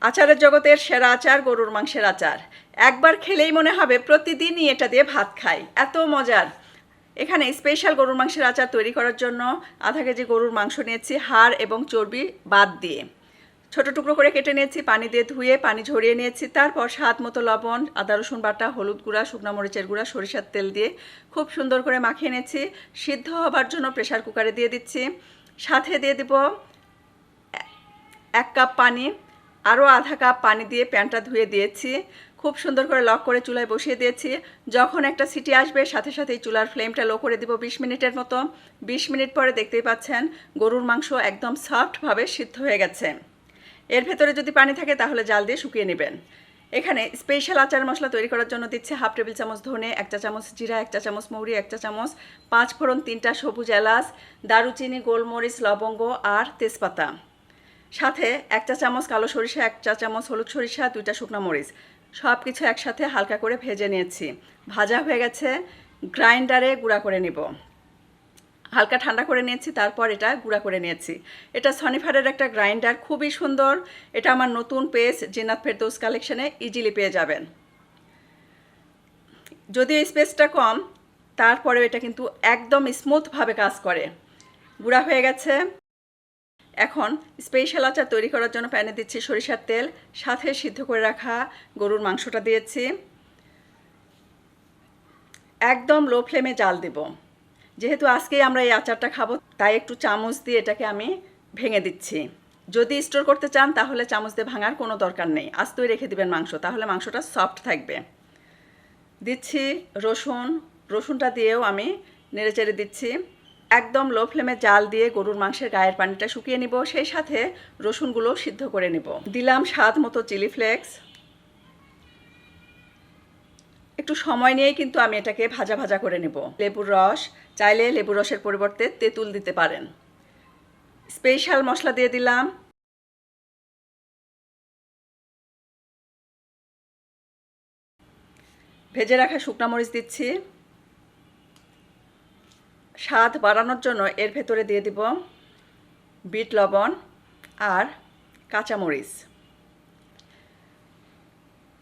আচারের জগতের সেরা আচার গরুর মাংসের আচার। একবার খেলেই মনে হবে প্রতিদিনই এটা দিয়ে ভাত খাই, এত মজার। এখানে স্পেশাল গরুর মাংসের আচার তৈরি করার জন্য আধা কেজি গরুর মাংস নিয়েছি হাড় এবং চর্বি বাদ দিয়ে। ছোট টুকরো করে কেটে নিয়েছি, পানি দিয়ে ধুয়ে পানি ঝরিয়ে নিয়েছি। তারপর স্বাদ মতো লবণ, আদা রসুন বাটা, হলুদ গুঁড়া, শুকনো মরিচের গুঁড়া, সরিষার তেল দিয়ে খুব সুন্দর করে মাখিয়ে নিয়েছি। সিদ্ধ হবার জন্য প্রেশার কুকারে দিয়ে দিচ্ছি। সাথে দিয়ে দিব 1 কাপ পানি, আরও আধা কাপ পানি দিয়ে প্যানটা ধুয়ে দিয়েছি। খুব সুন্দর করে লক করে চুলায় বসিয়ে দিয়েছি। যখন একটা সিটি আসবে সাথে সাথেই চুলার ফ্লেমটা লো করে দিব 20 মিনিটের মতো। 20 মিনিট পরে দেখতেই পাচ্ছেন গরুর মাংস একদম সফটভাবে সিদ্ধ হয়ে গেছে। এর ভেতরে যদি পানি থাকে তাহলে জাল দিয়ে শুকিয়ে নেবেন। এখানে স্পেশাল আচার মশলা তৈরি করার জন্য দিচ্ছি 1/2 টেবিল চামচ ধনে, 1 চা চামচ জিরা, 1 চা চামচ মৌরি, 1 চা চামচ 5 ফোড়ন, 3টা সবুজ এলাচ, দারুচিনি, গোলমরিচ, লবঙ্গ আর তেজপাতা। সাথে 1 চা চামচ কালো সরিষা, 1 চা চামচ হলুদ সরিষা, 2টা শুকনো মরিচ। সব কিছু একসাথে হালকা করে ভেজে নিয়েছি। ভাজা হয়ে গেছে, গ্রাইন্ডারে গুঁড়া করে নিব। হালকা ঠান্ডা করে নিয়েছি, তারপর এটা গুঁড়া করে নিয়েছি। এটা সনিফারের একটা গ্রাইন্ডার, খুবই সুন্দর। এটা আমার নতুন পেজ জিন্নাত ফেরদৌস কালেকশনে ইজিলি পেয়ে যাবেন। যদিও স্পেসটা কম, তারপরেও এটা কিন্তু একদম স্মুথভাবে কাজ করে। গুঁড়া হয়ে গেছে। এখন স্পেশাল আচার তৈরি করার জন্য প্যানে দিচ্ছি সরিষার তেল, সাথে সিদ্ধ করে রাখা গরুর মাংসটা দিয়েছি। একদম লো ফ্লেমে জাল দেব। যেহেতু আজকেই আমরা এই আচারটা খাবো, তাই একটু চামচ দিয়ে এটাকে আমি ভেঙে দিচ্ছি। যদি স্টোর করতে চান তাহলে চামচ দিয়ে ভাঙার কোনো দরকার নেই, আস্তেই রেখে দিবেন মাংস, তাহলে মাংসটা সফট থাকবে। দিচ্ছি রসুনটা দিয়েও আমি নেড়েচেড়ে দিচ্ছি। একদম লো ফ্লেমে জাল দিয়ে গরুর মাংসের গায়ের পানিটা শুকিয়ে নিব, সেই সাথে রসুনগুলো সিদ্ধ করে নিব। দিলাম স্বাদ মতো চিলি ফ্লেক্স। একটু সময় নিয়েই কিন্তু আমি এটাকে ভাজা ভাজা করে নেব। লেবুর রস, চাইলে লেবুর রসের পরিবর্তে তেঁতুল দিতে পারেন। স্পেশাল মশলা দিয়ে দিলাম। ভেজে রাখা শুকনো মরিচ দিচ্ছি। স্বাদ বাড়ানোর জন্য এর ভেতরে দিয়ে দিব বিট লবণ আর কাঁচামরিচ।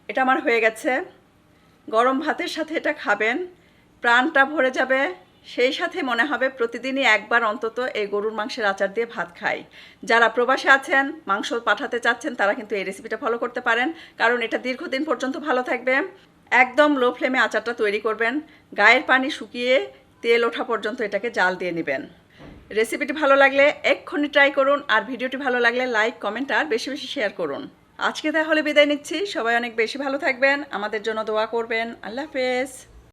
এটা আমার হয়ে গেছে। গরম ভাতের সাথে এটা খাবেন, প্রাণটা ভরে যাবে। সেই সাথে মনে হবে প্রতিদিনই একবার অন্তত এই গরুর মাংসের আচার দিয়ে ভাত খাই। যারা প্রবাসে আছেন, মাংস পাঠাতে চাচ্ছেন, তারা কিন্তু এই রেসিপিটা ফলো করতে পারেন, কারণ এটা দীর্ঘদিন পর্যন্ত ভালো থাকবে। একদম লো ফ্লেমে আচারটা তৈরি করবেন। গায়ের পানি শুকিয়ে তেল ওঠা পর্যন্ত এটাকে জাল দিয়ে নেবেন। রেসিপিটি ভালো লাগলে এক্ষুনি ট্রাই করুন, আর ভিডিওটি ভালো লাগলে লাইক, কমেন্ট আর বেশি বেশি শেয়ার করুন। আজকে তাহলে বিদায় নিচ্ছি। সবাই অনেক বেশি ভালো থাকবেন, আমাদের জন্য দোয়া করবেন। আল্লাহ হাফেজ।